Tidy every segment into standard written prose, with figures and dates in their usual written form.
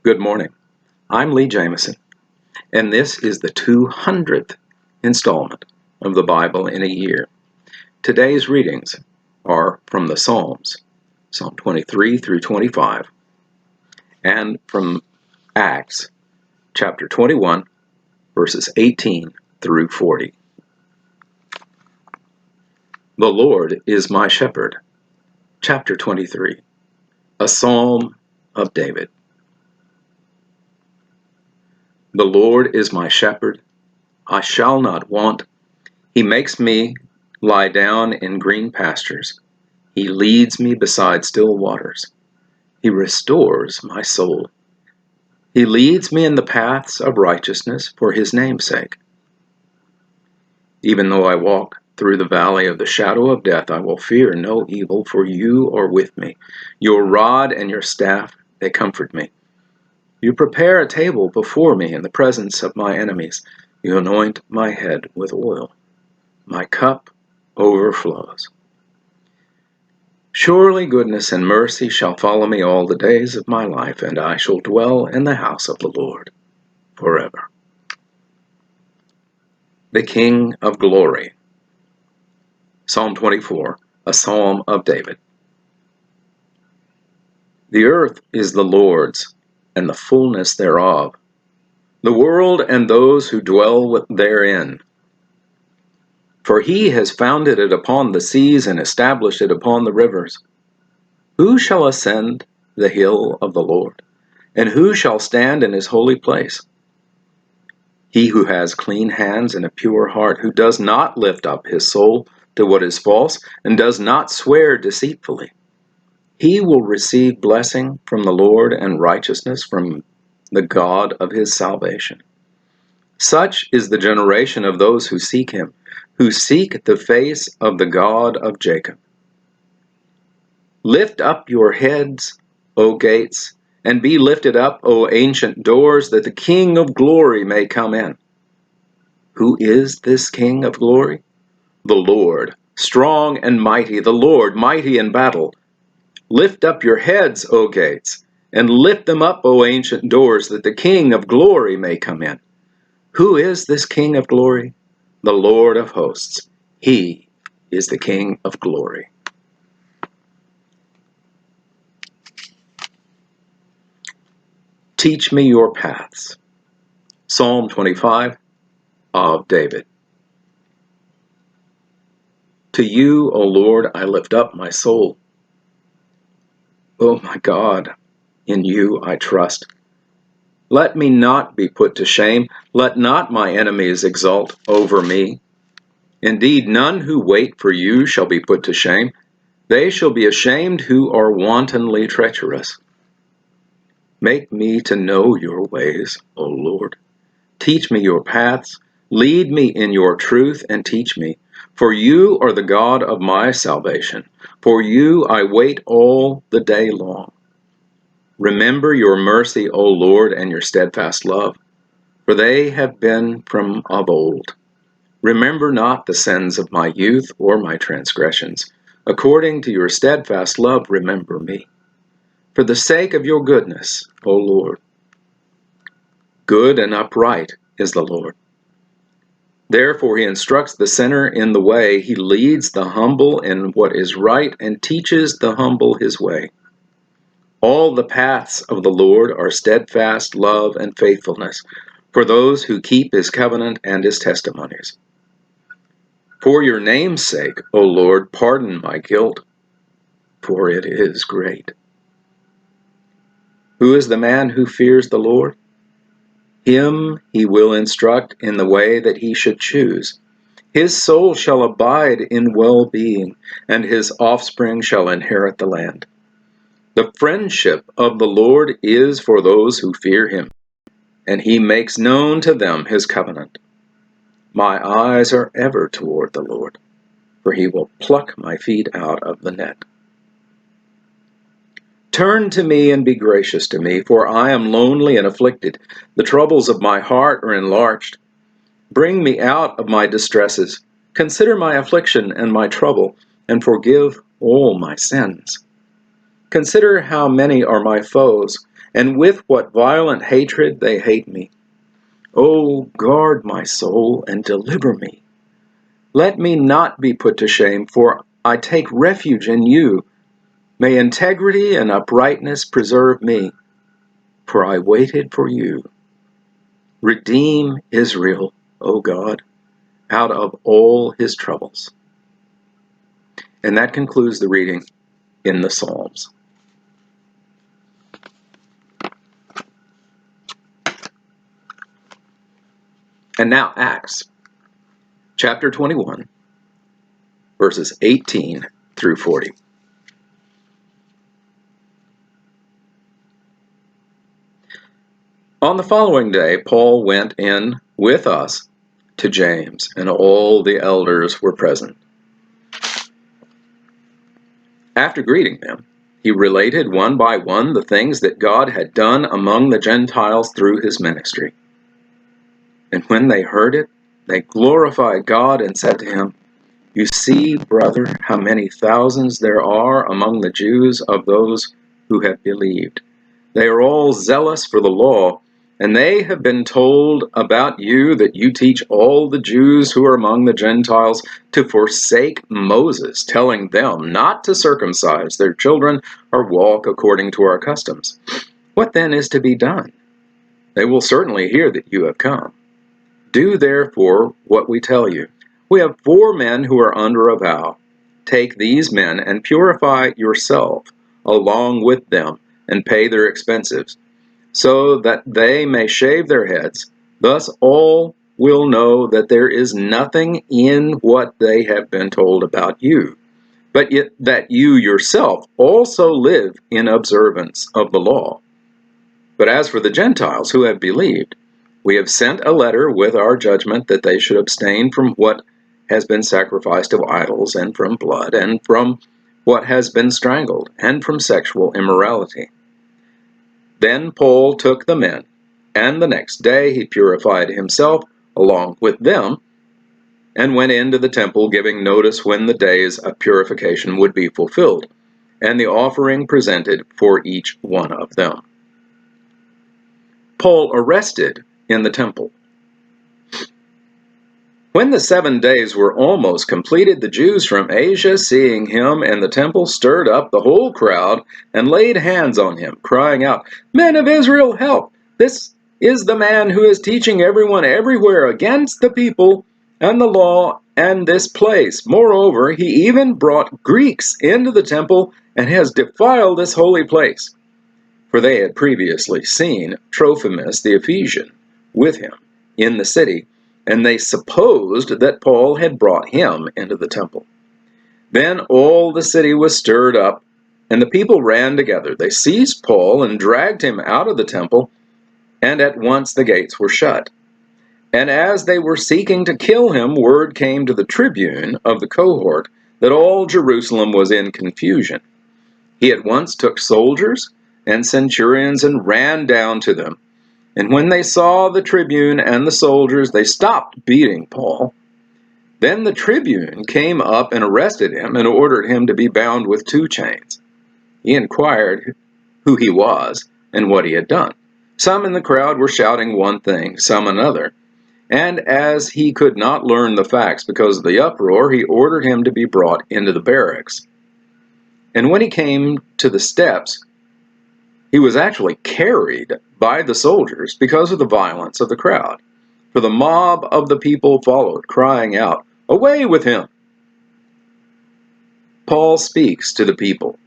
Good morning. I'm Lee Jamison, and this is the 200th installment of the Bible in a Year. Today's readings are from the Psalms, Psalm 23 through 25, and from Acts, chapter 21, verses 18 through 40. The Lord is my shepherd, chapter 23, a psalm of David. The Lord is my shepherd, I shall not want. He makes me lie down in green pastures. He leads me beside still waters. He restores my soul. He leads me in the paths of righteousness for his name's sake. Even though I walk through the valley of the shadow of death, I will fear no evil, for you are with me. Your rod and your staff, they comfort me. You prepare a table before me in the presence of my enemies. You anoint my head with oil. My cup overflows. Surely goodness and mercy shall follow me all the days of my life, and I shall dwell in the house of the Lord forever. The King of Glory. Psalm 24, a psalm of David. The earth is the Lord's, and the fullness thereof, the world and those who dwell therein. For he has founded it upon the seas and established it upon the rivers. Who shall ascend the hill of the Lord? And who shall stand in his holy place? He who has clean hands and a pure heart, who does not lift up his soul to what is false, and does not swear deceitfully. He will receive blessing from the Lord and righteousness from the God of his salvation. Such is the generation of those who seek him, who seek the face of the God of Jacob. Lift up your heads, O gates, and be lifted up, O ancient doors, that the King of glory may come in. Who is this King of glory? The Lord, strong and mighty, the Lord, mighty in battle. Lift up your heads, O gates, and lift them up, O ancient doors, that the King of glory may come in. Who is this King of glory? The Lord of hosts. He is the King of glory. Teach me your paths. Psalm 25 of David. To you, O Lord, I lift up my soul. O my God, in you I trust. Let me not be put to shame. Let not my enemies exult over me. Indeed, none who wait for you shall be put to shame. They shall be ashamed who are wantonly treacherous. Make me to know your ways, O Lord. Teach me your paths. Lead me in your truth and teach me. For you are the God of my salvation. For you I wait all the day long. Remember your mercy, O Lord, and your steadfast love, for they have been from of old. Remember not the sins of my youth or my transgressions. According to your steadfast love, remember me. For the sake of your goodness, O Lord. Good and upright is the Lord. Therefore he instructs the sinner in the way. He leads the humble in what is right and teaches the humble his way. All the paths of the Lord are steadfast love and faithfulness for those who keep his covenant and his testimonies. For your name's sake, O Lord, pardon my guilt, for it is great. Who is the man who fears the Lord? Him he will instruct in the way that he should choose. His soul shall abide in well-being, and his offspring shall inherit the land. The friendship of the Lord is for those who fear him, and he makes known to them his covenant. My eyes are ever toward the Lord, for he will pluck my feet out of the net. Turn to me and be gracious to me, for I am lonely and afflicted. The troubles of my heart are enlarged. Bring me out of my distresses. Consider my affliction and my trouble, and forgive all my sins. Consider how many are my foes, and with what violent hatred they hate me. O guard my soul and deliver me. Let me not be put to shame, for I take refuge in you. May integrity and uprightness preserve me, for I waited for you. Redeem Israel, O God, out of all his troubles. And that concludes the reading in the Psalms. And now Acts, chapter 21, verses 18 through 40. On the following day, Paul went in with us to James, and all the elders were present. After greeting them, he related one by one the things that God had done among the Gentiles through his ministry. And when they heard it, they glorified God and said to him, "You see, brother, how many thousands there are among the Jews of those who have believed. They are all zealous for the law, and they have been told about you that you teach all the Jews who are among the Gentiles to forsake Moses, telling them not to circumcise their children or walk according to our customs. What then is to be done? They will certainly hear that you have come. Do therefore what we tell you. We have 4 men who are under a vow. Take these men and purify yourself along with them and pay their expenses, so that they may shave their heads. Thus all will know that there is nothing in what they have been told about you, but yet that you yourself also live in observance of the law. But as for the Gentiles who have believed, we have sent a letter with our judgment that they should abstain from what has been sacrificed to idols, and from blood, and from what has been strangled, and from sexual immorality." Then Paul took the men, and the next day he purified himself along with them, and went into the temple, giving notice when the days of purification would be fulfilled, and the offering presented for each one of them. Paul arrested in the temple. When the 7 days were almost completed, the Jews from Asia, seeing him in the temple, stirred up the whole crowd and laid hands on him, crying out, "Men of Israel, help! This is the man who is teaching everyone everywhere against the people and the law and this place. Moreover, he even brought Greeks into the temple and has defiled this holy place." For they had previously seen Trophimus the Ephesian with him in the city, and they supposed that Paul had brought him into the temple. Then all the city was stirred up, and the people ran together. They seized Paul and dragged him out of the temple, and at once the gates were shut. And as they were seeking to kill him, word came to the tribune of the cohort that all Jerusalem was in confusion. He at once took soldiers and centurions and ran down to them. And when they saw the tribune and the soldiers, they stopped beating Paul. Then the tribune came up and arrested him and ordered him to be bound with 2 chains. He inquired who he was and what he had done. Some in the crowd were shouting one thing, some another. And as he could not learn the facts because of the uproar, he ordered him to be brought into the barracks. And when he came to the steps, he was actually carried by the soldiers because of the violence of the crowd. For the mob of the people followed, crying out, "Away with him!" Paul speaks to the people.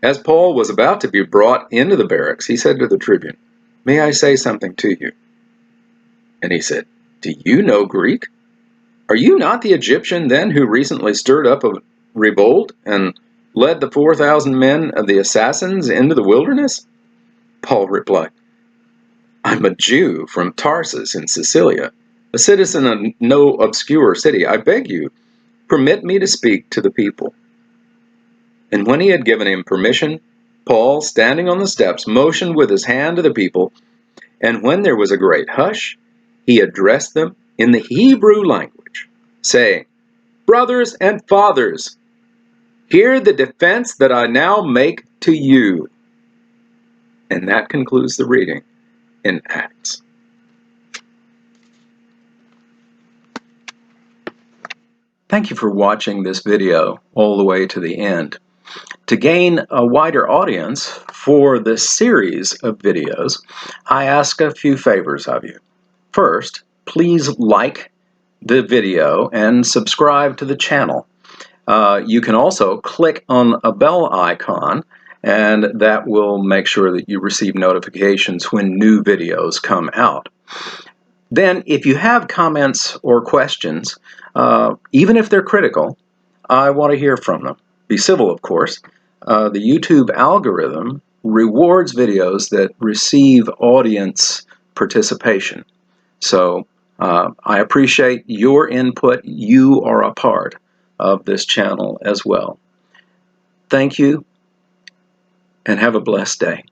As Paul was about to be brought into the barracks, he said to the tribune, "May I say something to you?" And he said, "Do you know Greek? Are you not the Egyptian then who recently stirred up a revolt and led the 4,000 men of the assassins into the wilderness?" Paul replied, "I'm a Jew from Tarsus in Cilicia, a citizen of no obscure city. I beg you, permit me to speak to the people." And when he had given him permission, Paul, standing on the steps, motioned with his hand to the people, and when there was a great hush, he addressed them in the Hebrew language, saying, "Brothers and fathers, hear the defense that I now make to you." And that concludes the reading in Acts. Thank you for watching this video all the way to the end. To gain a wider audience for this series of videos, I ask a few favors of you. First, please like the video and subscribe to the channel. You can also click on a bell icon, and that will make sure that you receive notifications when new videos come out. Then, if you have comments or questions, even if they're critical, I want to hear from them. Be civil, of course. The YouTube algorithm rewards videos that receive audience participation. So I appreciate your input. You are a part of this channel as well. Thank you, and have a blessed day.